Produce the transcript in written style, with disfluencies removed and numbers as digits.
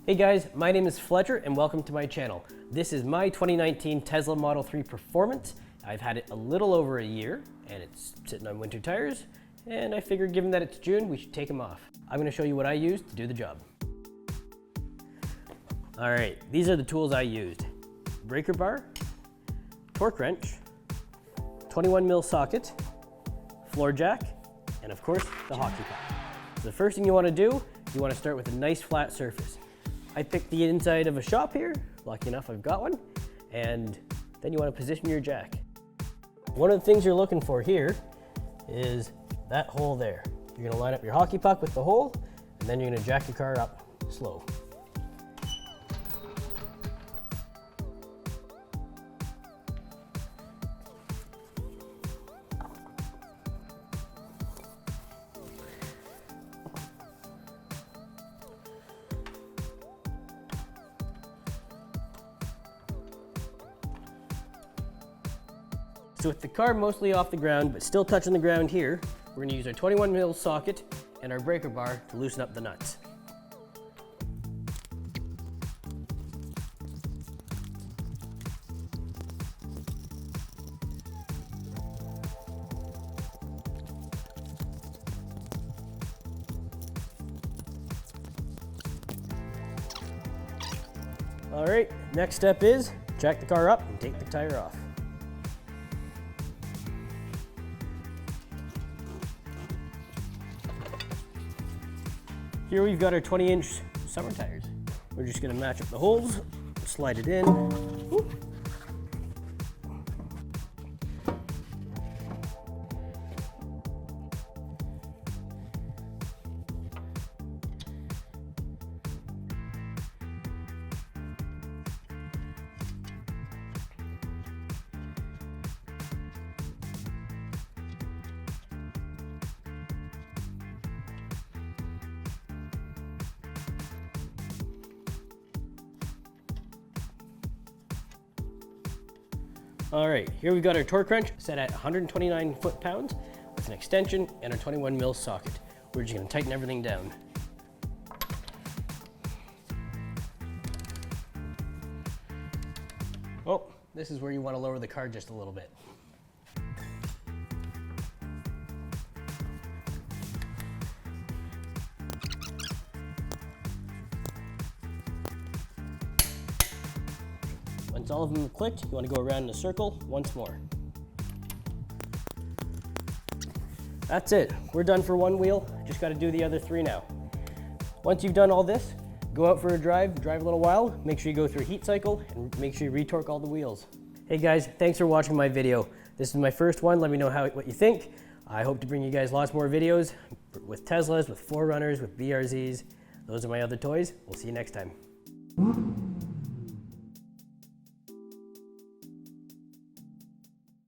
Hey guys, my name is Fletcher and welcome to my channel. This is my 2019 Tesla Model 3 Performance. I've had it a little over a year and it's sitting on winter tires, and I figured given that it's June, we should take them off. I'm going to show you what I used to do the job. All right, these are the tools I used. Breaker bar, torque wrench, 21mm socket, floor jack, and of course the hockey puck. So the first thing you want to do, you want to start with a nice flat surface. I picked the inside of a shop here, lucky enough I've got one, and then you want to position your jack. One of the things you're looking for here is that hole there. You're going to line up your hockey puck with the hole, and then you're going to jack your car up slow. So with the car mostly off the ground, but still touching the ground here, we're going to use our 21mm socket and our breaker bar to loosen up the nuts. All right, next step is jack the car up and take the tire off. Here we've got our 20-inch summer tires. We're just going to match up the holes, slide it in. Whoop. All right, here we've got our torque wrench set at 129 foot-pounds with an extension and a 21mm socket. We're just going to tighten everything down. Oh, this is where you want to lower the car just a little bit. Once all of them have clicked, you want to go around in a circle once more. That's it. We're done for one wheel. Just got to do the other three now. Once you've done all this, go out for a drive a little while, make sure you go through a heat cycle, and make sure you retorque all the wheels. Hey guys, thanks for watching my video. This is my first one. Let me know what you think. I hope to bring you guys lots more videos with Teslas, with 4Runners, with BRZs. Those are my other toys. We'll see you next time.